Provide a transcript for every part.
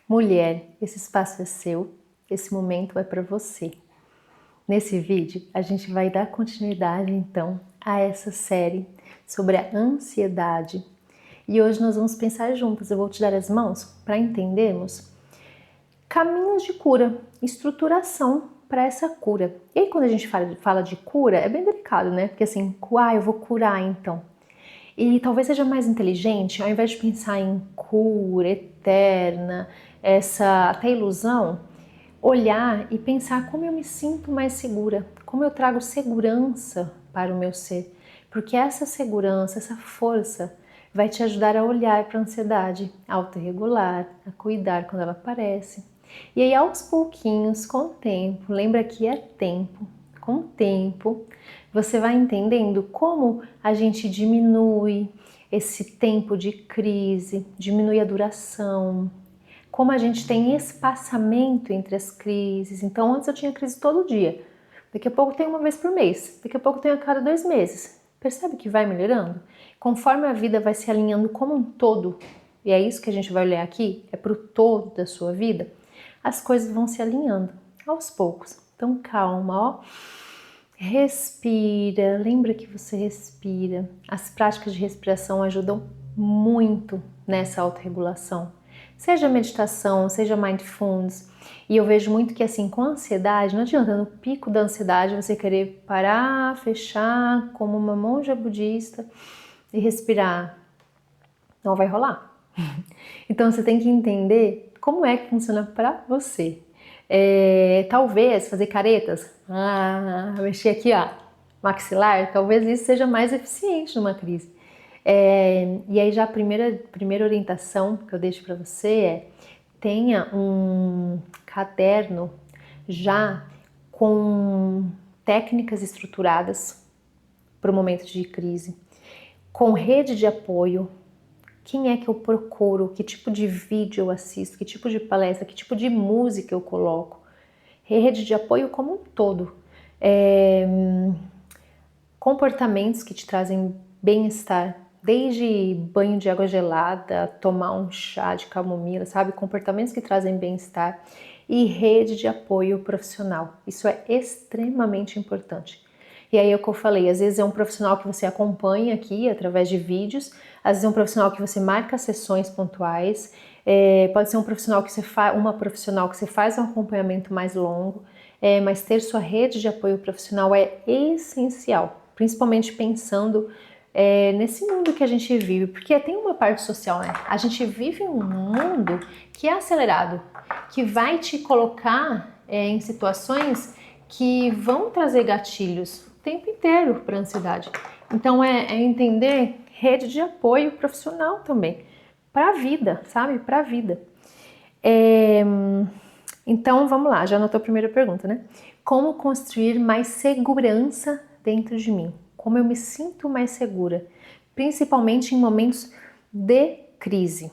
Mulher, esse espaço é seu, esse momento é para você. Nesse vídeo, a gente vai dar continuidade, então, a essa série sobre a ansiedade. E hoje nós vamos pensar juntas. Eu vou te dar as mãos para entendermos caminhos de cura, estruturação para essa cura. E aí, quando a gente fala de cura, é bem delicado, né? Porque assim, eu vou curar então. E talvez seja mais inteligente, ao invés de pensar em cura eterna, essa até ilusão, olhar e pensar como eu me sinto mais segura, como eu trago segurança para o meu ser. Porque essa segurança, essa força vai te ajudar a olhar para a ansiedade, a autorregular, a cuidar quando ela aparece. E aí aos pouquinhos, com o tempo, lembra que é tempo, com o tempo, você vai entendendo como a gente diminui esse tempo de crise, diminui a duração, como a gente tem espaçamento entre as crises. Então antes eu tinha crise todo dia, daqui a pouco tem uma vez por mês, daqui a pouco tem a cada 2 meses. Percebe que vai melhorando? Conforme a vida vai se alinhando como um todo, e é isso que a gente vai olhar aqui, é para o todo da sua vida, as coisas vão se alinhando aos poucos. Então calma, ó. Respira, lembra que você respira. As práticas de respiração ajudam muito nessa autorregulação. Seja meditação, seja mindfulness. E eu vejo muito que assim, com a ansiedade, não adianta no pico da ansiedade você querer parar, fechar como uma monja budista e respirar. Não vai rolar. Então você tem que entender como é que funciona para você. Talvez fazer caretas, mexer aqui, ó, maxilar, talvez isso seja mais eficiente numa crise. E aí já a primeira orientação que eu deixo para você é: tenha um caderno já com técnicas estruturadas para o momento de crise, com rede de apoio. Quem é que eu procuro? Que tipo de vídeo eu assisto? Que tipo de palestra? Que tipo de música eu coloco? Rede de apoio como um todo. Comportamentos que te trazem bem-estar, desde banho de água gelada, tomar um chá de camomila, sabe? Comportamentos que trazem bem-estar e rede de apoio profissional. Isso é extremamente importante. E aí é o que eu falei, às vezes é um profissional que você acompanha aqui através de vídeos, às vezes é um profissional que você marca sessões pontuais, pode ser um profissional que uma profissional que você faz um acompanhamento mais longo, mas ter sua rede de apoio profissional é essencial, principalmente pensando nesse mundo que a gente vive, porque tem uma parte social, né? A gente vive um mundo que é acelerado, que vai te colocar em situações que vão trazer gatilhos o tempo inteiro para a ansiedade. Então é entender rede de apoio profissional também, para a vida, sabe? Para a vida. Então vamos lá, já anotou a primeira pergunta, né? Como construir mais segurança dentro de mim? Como eu me sinto mais segura? Principalmente em momentos de crise.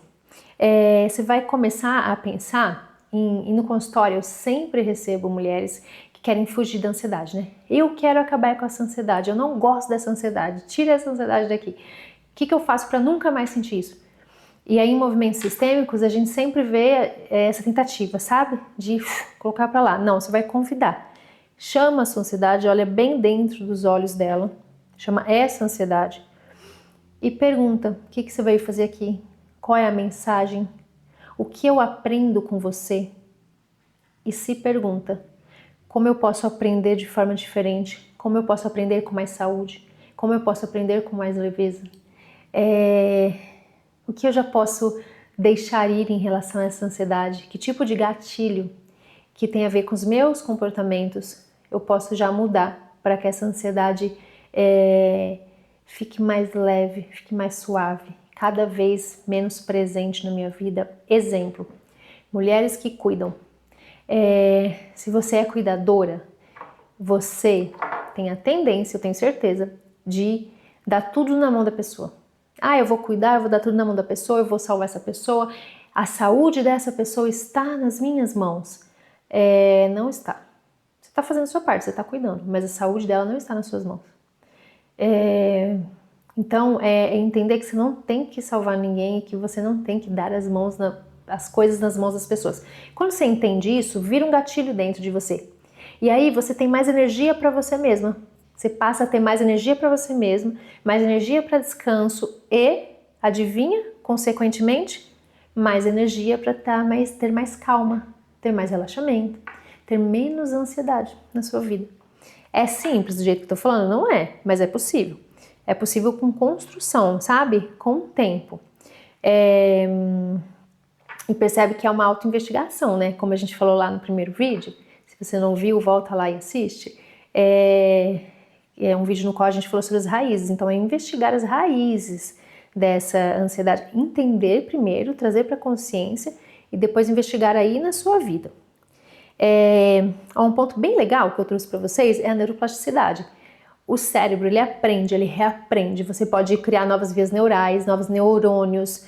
Você vai começar a pensar e no consultório eu sempre recebo mulheres que querem fugir da ansiedade, né? Eu quero acabar com essa ansiedade, eu não gosto dessa ansiedade, tira essa ansiedade daqui. O que eu faço para nunca mais sentir isso? E aí em movimentos sistêmicos a gente sempre vê essa tentativa, sabe? De colocar para lá. Não, você vai convidar. Chama a sua ansiedade, olha bem dentro dos olhos dela, chama essa ansiedade e pergunta: o que você veio fazer aqui? Qual é a mensagem? O que eu aprendo com você? E se pergunta: como eu posso aprender de forma diferente? Como eu posso aprender com mais saúde? Como eu posso aprender com mais leveza? O que eu já posso deixar ir em relação a essa ansiedade? Que tipo de gatilho que tem a ver com os meus comportamentos eu posso já mudar para que essa ansiedade fique mais leve, fique mais suave, cada vez menos presente na minha vida? Exemplo, mulheres que cuidam. Se você é cuidadora, você tem a tendência, eu tenho certeza, de dar tudo na mão da pessoa. Eu vou cuidar, eu vou dar tudo na mão da pessoa, eu vou salvar essa pessoa, a saúde dessa pessoa está nas minhas mãos. Não está. Você está fazendo a sua parte, você está cuidando, mas a saúde dela não está nas suas mãos. Então, é entender que você não tem que salvar ninguém e que você não tem que dar as mãos as coisas nas mãos das pessoas. Quando você entende isso, vira um gatilho dentro de você. E aí você tem mais energia para você mesma. Você passa a ter mais energia para você mesma, mais energia para descanso e, adivinha, consequentemente, mais energia para ter mais calma, ter mais relaxamento, ter menos ansiedade na sua vida. É simples do jeito que eu tô falando? Não é, mas é possível. É possível com construção, sabe? Com o tempo. E percebe que é uma autoinvestigação, né? Como a gente falou lá no primeiro vídeo. Se você não viu, volta lá e assiste. É um vídeo no qual a gente falou sobre as raízes. Então é investigar as raízes dessa ansiedade. Entender primeiro, trazer para a consciência e depois investigar aí na sua vida. Um ponto bem legal que eu trouxe para vocês é a neuroplasticidade. O cérebro, ele aprende, ele reaprende. Você pode criar novas vias neurais, novos neurônios.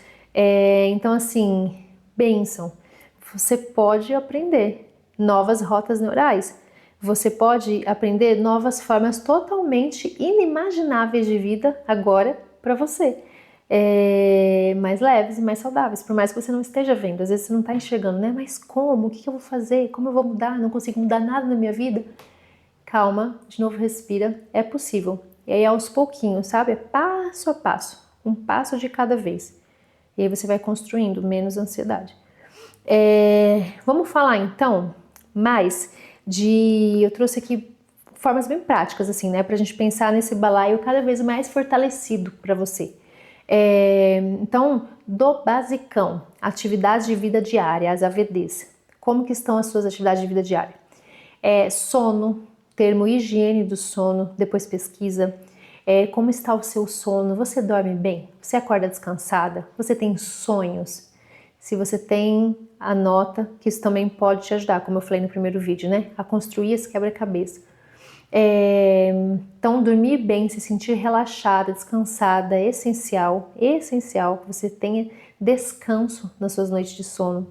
Então, assim, bênção. Você pode aprender novas rotas neurais. Você pode aprender novas formas totalmente inimagináveis de vida agora para você. Mais leves e mais saudáveis, por mais que você não esteja vendo. Às vezes você não está enxergando, né? Mas como? O que eu vou fazer? Como eu vou mudar? Não consigo mudar nada na minha vida. Calma, de novo respira, é possível. E aí aos pouquinhos, sabe? É passo a passo, um passo de cada vez. E aí você vai construindo menos ansiedade. Vamos falar então mais eu trouxe aqui formas bem práticas, assim, né? Pra gente pensar nesse balaio cada vez mais fortalecido para você. Então, do basicão, atividades de vida diária, as AVDs. Como que estão as suas atividades de vida diária? Sono, termo higiene do sono, depois pesquisa. Como está o seu sono? Você dorme bem? Você acorda descansada? Você tem sonhos? Se você tem, anota, que isso também pode te ajudar, como eu falei no primeiro vídeo, né? A construir esse quebra-cabeça. Então, dormir bem, se sentir relaxada, descansada, é essencial que você tenha descanso nas suas noites de sono.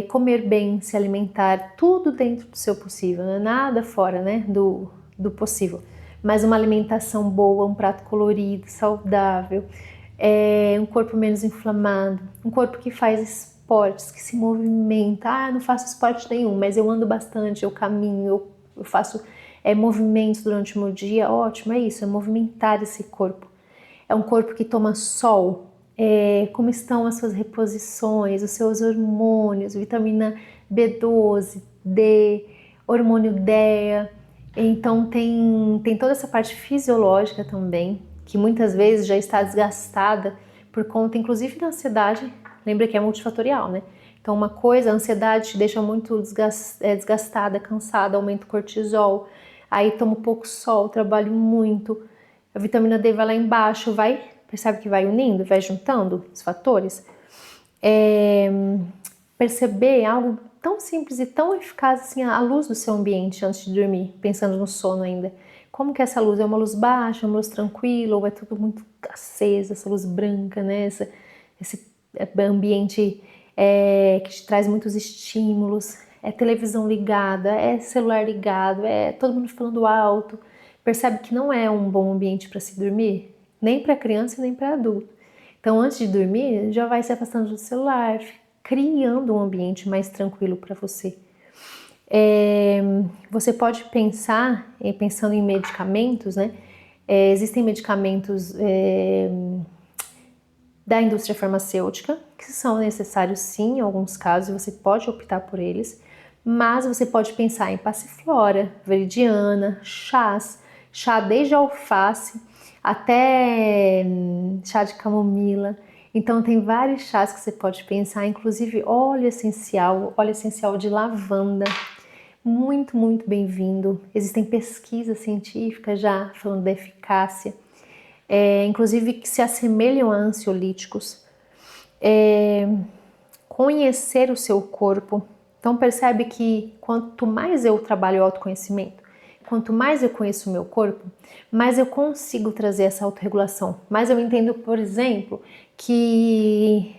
Comer bem, se alimentar, tudo dentro do seu possível, não é nada fora, né, do possível. Mas uma alimentação boa, um prato colorido, saudável, um corpo menos inflamado, um corpo que faz esportes, que se movimenta. Eu não faço esporte nenhum, mas eu ando bastante, eu caminho, eu faço movimentos durante o meu dia. Ótimo, é isso, é movimentar esse corpo. É um corpo que toma sol. Como estão as suas reposições, os seus hormônios, vitamina B12, D, hormônio DEA. Então tem toda essa parte fisiológica também, que muitas vezes já está desgastada por conta, inclusive, da ansiedade. Lembra que é multifatorial, né? Então uma coisa, a ansiedade te deixa muito desgastada, cansada, aumenta o cortisol, aí toma pouco sol, trabalho muito, a vitamina D vai lá embaixo, percebe que vai unindo, vai juntando os fatores. Perceber algo tão simples e tão eficaz assim, a luz do seu ambiente antes de dormir, pensando no sono ainda. Como que essa luz é uma luz baixa, uma luz tranquila, ou é tudo muito acesa, essa luz branca, né? Esse ambiente que te traz muitos estímulos, televisão ligada, celular ligado, todo mundo falando alto. Percebe que não é um bom ambiente para se dormir, nem para criança nem para adulto. Então, antes de dormir, já vai se afastando do celular, criando um ambiente mais tranquilo para você. Você pode pensar, pensando em medicamentos, né? Existem medicamentos da indústria farmacêutica que são necessários sim, em alguns casos você pode optar por eles, mas você pode pensar em passiflora, valeriana, chá desde alface até chá de camomila. Então tem vários chás que você pode pensar, inclusive óleo essencial de lavanda, muito, muito bem-vindo. Existem pesquisas científicas já falando da eficácia, inclusive que se assemelham a ansiolíticos. Conhecer o seu corpo. Então percebe que quanto mais eu trabalho o autoconhecimento, quanto mais eu conheço o meu corpo, mais eu consigo trazer essa autorregulação. Mais eu entendo, por exemplo, que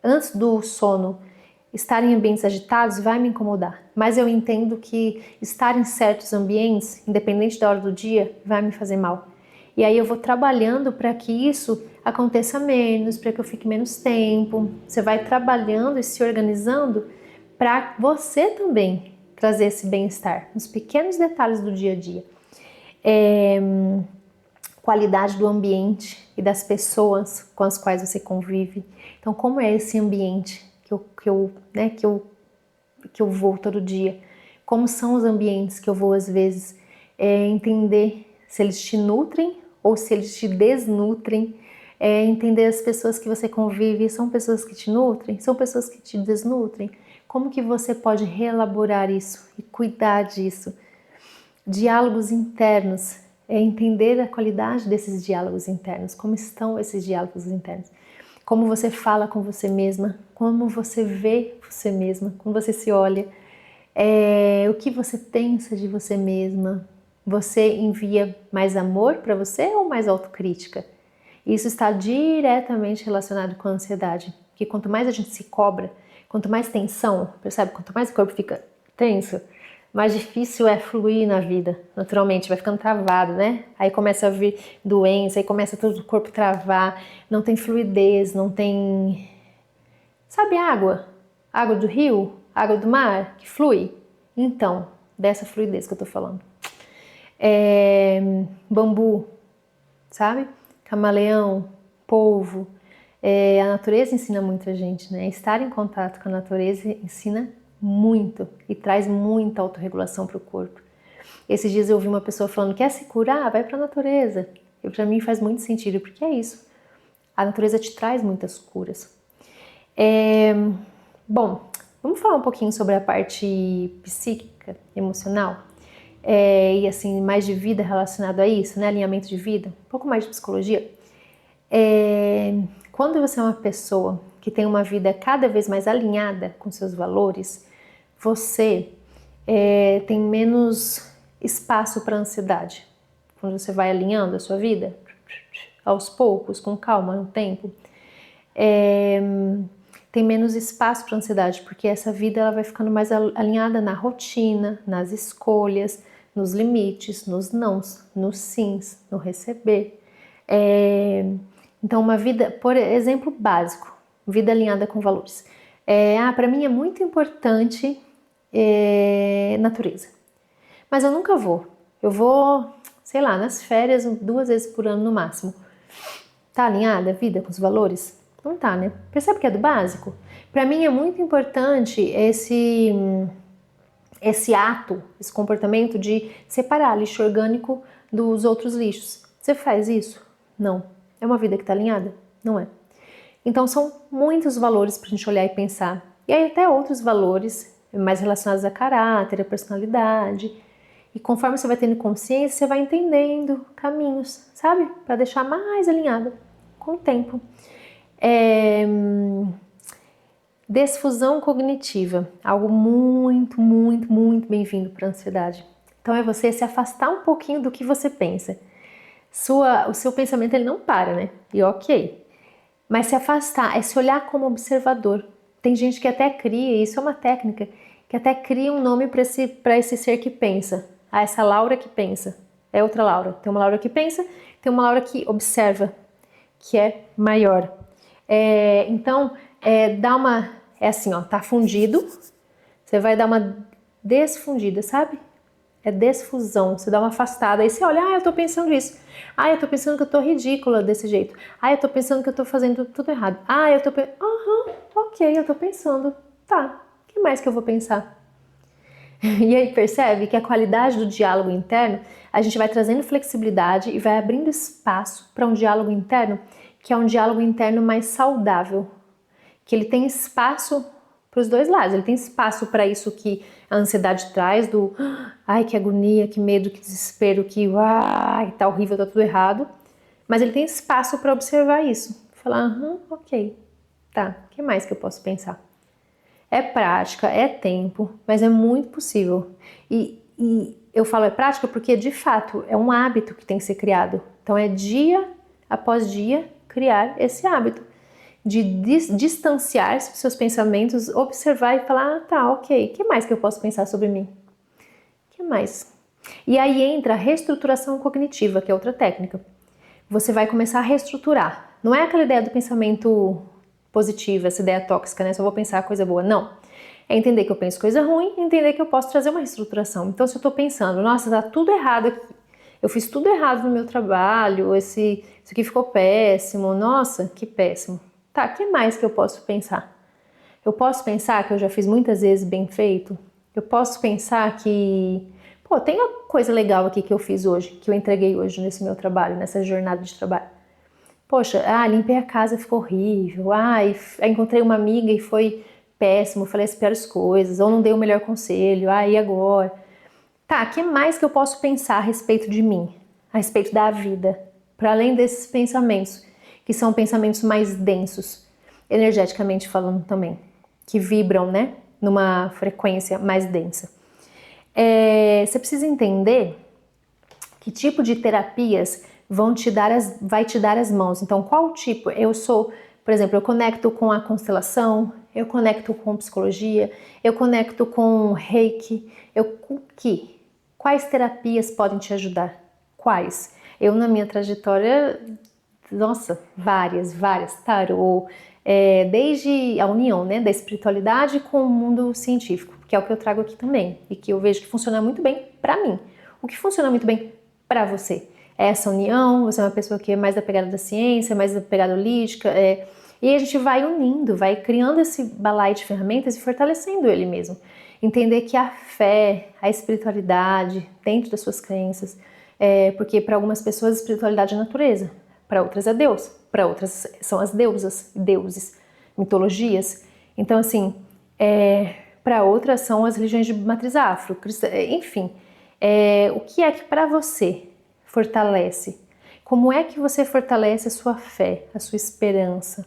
antes do sono, estar em ambientes agitados vai me incomodar. Mas eu entendo que estar em certos ambientes, independente da hora do dia, vai me fazer mal. E aí eu vou trabalhando para que isso aconteça menos, para que eu fique menos tempo. Você vai trabalhando e se organizando para você também trazer esse bem-estar nos pequenos detalhes do dia a dia. Qualidade do ambiente e das pessoas com as quais você convive. Então, como é esse ambiente que eu vou todo dia? Como são os ambientes que eu vou às vezes? Entender se eles te nutrem ou se eles te desnutrem. Entender as pessoas que você convive, são pessoas que te nutrem? São pessoas que te desnutrem? Como que você pode reelaborar isso e cuidar disso? Diálogos internos, entender a qualidade desses diálogos internos, como estão esses diálogos internos, como você fala com você mesma, como você vê você mesma, como você se olha, o que você pensa de você mesma. Você envia mais amor para você ou mais autocrítica? Isso está diretamente relacionado com a ansiedade, porque quanto mais a gente se cobra, quanto mais tensão, percebe? Quanto mais o corpo fica tenso, mais difícil é fluir na vida, naturalmente, vai ficando travado, né? Aí começa a vir doença, aí começa todo o corpo travar, não tem fluidez, não tem... Sabe água? Água do rio? Água do mar que flui? Então, dessa fluidez que eu tô falando. Bambu, sabe? Camaleão, polvo. A natureza ensina muito a gente, né? Estar em contato com a natureza ensina muito e traz muita autorregulação para o corpo. Esses dias eu ouvi uma pessoa falando: quer se curar? Vai para a natureza. E para mim faz muito sentido, porque é isso. A natureza te traz muitas curas. Bom, vamos falar um pouquinho sobre a parte psíquica, emocional, e assim, mais de vida relacionado a isso, né? Alinhamento de vida, um pouco mais de psicologia. Quando você é uma pessoa que tem uma vida cada vez mais alinhada com seus valores, você tem menos espaço para ansiedade. Quando você vai alinhando a sua vida, aos poucos, com calma, no tempo, tem menos espaço para ansiedade, porque essa vida ela vai ficando mais alinhada na rotina, nas escolhas, nos limites, nos nãos, nos sims, no receber. Então, uma vida, por exemplo, básico, vida alinhada com valores. Para mim é muito importante natureza. Mas eu nunca vou. Eu vou, sei lá, nas férias 2 vezes por ano no máximo. Tá alinhada a vida com os valores? Não tá, né? Percebe que é do básico? Para mim é muito importante esse ato, esse comportamento de separar lixo orgânico dos outros lixos. Você faz isso? Não. É uma vida que tá alinhada? Não é. Então são muitos valores pra gente olhar e pensar. E aí até outros valores mais relacionados a caráter, a personalidade. E conforme você vai tendo consciência, você vai entendendo caminhos, sabe? Para deixar mais alinhado com o tempo. Desfusão cognitiva, algo muito, muito, muito bem-vindo para a ansiedade. Então é você se afastar um pouquinho do que você pensa. O seu pensamento ele não para, né? E ok. Mas se afastar, é se olhar como observador. Tem gente que até cria, isso é uma técnica, que até cria um nome para esse ser que pensa. Essa Laura que pensa. É outra Laura. Tem uma Laura que pensa, tem uma Laura que observa, que é maior. Então, dá uma... É assim, ó, tá fundido. Você vai dar uma desfundida, sabe? É desfusão. Você dá uma afastada. Aí você olha, eu tô pensando isso. Eu tô pensando que eu tô ridícula desse jeito. Eu tô pensando que eu tô fazendo tudo errado. Eu tô pensando... ok, eu tô pensando. Tá, o que mais que eu vou pensar? E aí percebe que a qualidade do diálogo interno, a gente vai trazendo flexibilidade e vai abrindo espaço para um diálogo interno que é um diálogo interno mais saudável, que ele tem espaço para os dois lados, ele tem espaço para isso que a ansiedade traz, do que agonia, que medo, que desespero, que tá horrível, tá tudo errado, mas ele tem espaço para observar isso, falar, ok, tá, o que mais que eu posso pensar? É prática, é tempo, mas é muito possível. E eu falo é prática porque, de fato, é um hábito que tem que ser criado. Então, é dia após dia criar esse hábito de distanciar-se dos seus pensamentos, observar e falar, tá, ok, o que mais que eu posso pensar sobre mim? O que mais? E aí entra a reestruturação cognitiva, que é outra técnica. você vai começar a reestruturar. Não é aquela ideia do pensamento positivo, essa ideia tóxica, né? Só vou pensar coisa boa. Não. É entender que eu penso coisa ruim e entender que eu posso trazer uma reestruturação. Então, se eu tô pensando, nossa, tá tudo errado aqui, eu fiz tudo errado no meu trabalho, isso aqui ficou péssimo, nossa, que péssimo. Tá, o que mais que eu posso pensar? Eu posso pensar que eu já fiz muitas vezes bem feito? Eu posso pensar que, pô, tem uma coisa legal aqui que eu fiz hoje, que eu entreguei hoje nesse meu trabalho, nessa jornada de trabalho. Poxa, limpei a casa, ficou horrível. Encontrei uma amiga e foi péssimo, falei as piores coisas, ou não dei o melhor conselho. E agora? Tá, o que mais que eu posso pensar a respeito de mim? A respeito da vida? Para além desses pensamentos, que são pensamentos mais densos, energeticamente falando também, que vibram, né? Numa frequência mais densa. Você precisa entender que tipo de terapias vai te dar as mãos. Então, qual tipo? Por exemplo, eu conecto com a constelação, eu conecto com psicologia, eu conecto com reiki, com que? Quais terapias podem te ajudar? Quais? Eu, na minha trajetória, nossa, várias, tarô, desde a união, né, da espiritualidade com o mundo científico, que é o que eu trago aqui também, e que eu vejo que funciona muito bem para mim. O que funciona muito bem para você? É essa união, você é uma pessoa que é mais da pegada da ciência, mais da pegada holística, e a gente vai unindo, vai criando esse balaio de ferramentas e fortalecendo ele mesmo. Entender que a fé, a espiritualidade, dentro das suas crenças, porque para algumas pessoas a espiritualidade é natureza, para outras é Deus, para outras são as deusas, deuses, mitologias. Então, assim, para outras são as religiões de matriz afro, enfim. O que é que para você fortalece? Como é que você fortalece a sua fé, a sua esperança?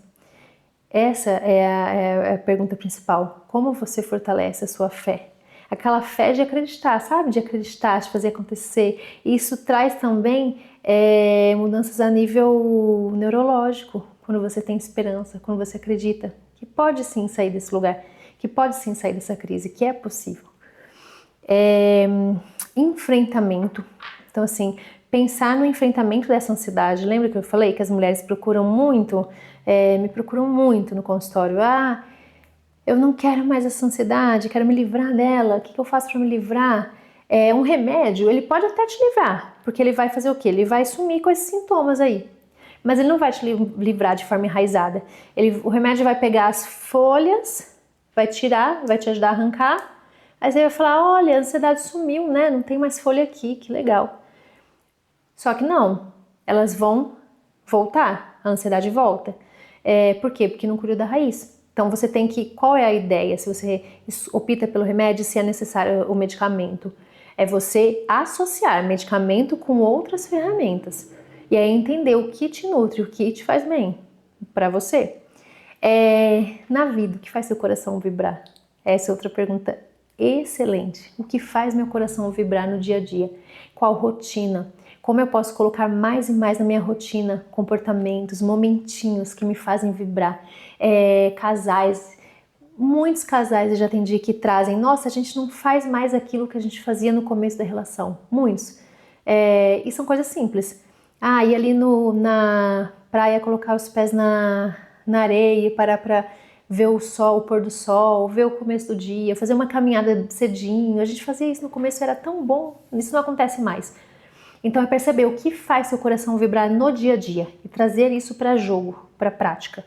Essa é a pergunta principal. Como você fortalece a sua fé? Aquela fé de acreditar, sabe? De acreditar, de fazer acontecer. E isso traz também mudanças a nível neurológico, quando você tem esperança, quando você acredita que pode sim sair desse lugar, que pode sim sair dessa crise, que é possível. Enfrentamento. Então, assim, pensar no enfrentamento dessa ansiedade. Lembra que eu falei que as mulheres procuram muito, me procuram muito no consultório. Eu não quero mais essa ansiedade, quero me livrar dela. O que eu faço para me livrar? Um remédio, ele pode até te livrar, porque ele vai fazer o quê? Ele vai sumir com esses sintomas aí. Mas ele não vai te livrar de forma enraizada. O remédio vai pegar as folhas, vai tirar, vai te ajudar a arrancar. Aí você vai falar, olha, a ansiedade sumiu, né? Não tem mais folha aqui, que legal. Só que não, elas vão voltar, a ansiedade volta. Por quê? Porque não cura da raiz. Então você tem que, qual é a ideia? Se você opta pelo remédio, se é necessário o medicamento, é você associar medicamento com outras ferramentas. E aí entender o que te nutre, o que te faz bem para você. Na vida, o que faz seu coração vibrar? Essa é outra pergunta excelente. O que faz meu coração vibrar no dia a dia? Qual rotina? Como eu posso colocar mais e mais na minha rotina comportamentos, momentinhos que me fazem vibrar? Casais, muitos casais eu já atendi que trazem, nossa, a gente não faz mais aquilo que a gente fazia no começo da relação. Muitos. E são coisas simples. Ir ali na praia, colocar os pés na areia, parar para ver o sol, o pôr do sol, ver o começo do dia, fazer uma caminhada cedinho. A gente fazia isso no começo, era tão bom. Isso não acontece mais. Então é perceber o que faz seu coração vibrar no dia a dia e trazer isso para jogo, para prática.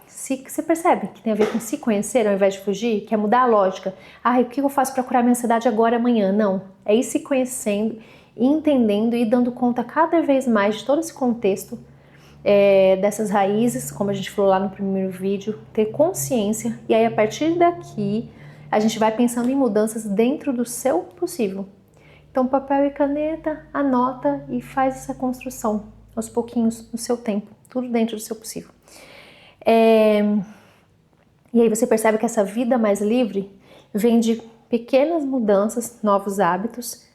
Você percebe que tem a ver com se conhecer ao invés de fugir, que é mudar a lógica. O que eu faço para curar minha ansiedade agora e amanhã? Não, é ir se conhecendo, entendendo e dando conta cada vez mais de todo esse contexto, dessas raízes, como a gente falou lá no primeiro vídeo, ter consciência, e aí a partir daqui a gente vai pensando em mudanças dentro do seu possível. Então papel e caneta, anota e faz essa construção aos pouquinhos, no seu tempo, tudo dentro do seu possível. E aí você percebe que essa vida mais livre vem de pequenas mudanças, novos hábitos,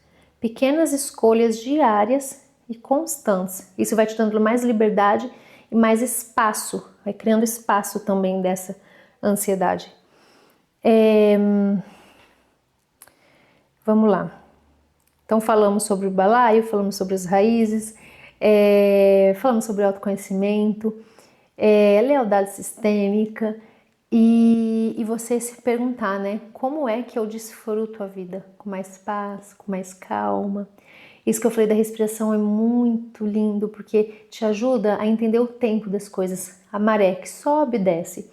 pequenas escolhas diárias e constantes. Isso vai te dando mais liberdade e mais espaço, vai criando espaço também dessa ansiedade. Vamos lá. Então falamos sobre o balaio, falamos sobre as raízes, falamos sobre autoconhecimento, lealdade sistêmica e você se perguntar, né? Como é que eu desfruto a vida? Com mais paz, com mais calma. Isso que eu falei da respiração é muito lindo, porque te ajuda a entender o tempo das coisas. A maré que sobe e desce.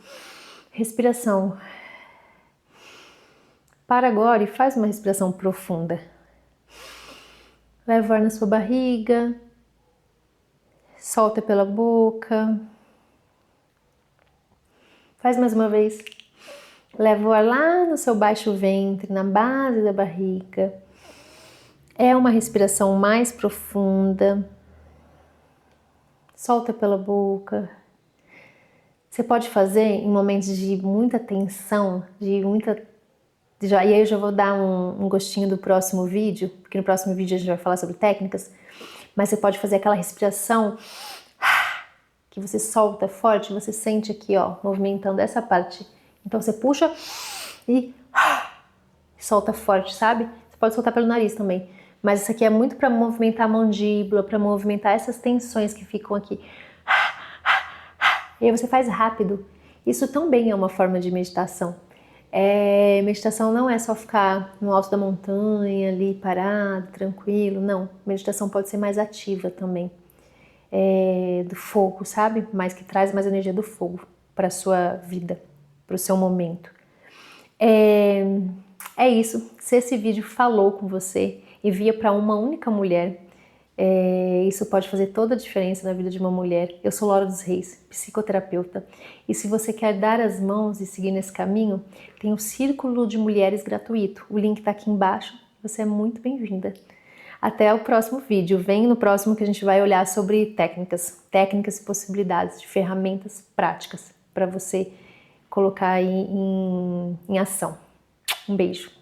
Respiração. Para agora e faz uma respiração profunda. Leva o ar na sua barriga. Solta pela boca. Faz mais uma vez. Leva o ar lá no seu baixo ventre, na base da barriga. É uma respiração mais profunda. Solta pela boca. Você pode fazer em momentos de muita tensão, e aí eu já vou dar um gostinho do próximo vídeo, porque no próximo vídeo a gente vai falar sobre técnicas, mas você pode fazer aquela respiração que você solta forte, você sente aqui, ó, movimentando essa parte. Então você puxa e solta forte, sabe? Você pode soltar pelo nariz também. Mas isso aqui é muito para movimentar a mandíbula, para movimentar essas tensões que ficam aqui. E aí você faz rápido. Isso também é uma forma de meditação. Meditação não é só ficar no alto da montanha, ali parado, tranquilo. Não, meditação pode ser mais ativa também. Do fogo, sabe? Mais que traz mais energia do fogo para a sua vida, para o seu momento. É isso. Se esse vídeo falou com você, envia para uma única mulher. Isso pode fazer toda a diferença na vida de uma mulher. Eu sou Laura dos Reis, psicoterapeuta. E se você quer dar as mãos e seguir nesse caminho, tem o Círculo de Mulheres gratuito. O link está aqui embaixo. Você é muito bem-vinda. Até o próximo vídeo. Vem no próximo que a gente vai olhar sobre técnicas e possibilidades de ferramentas práticas para você colocar aí em ação. Um beijo.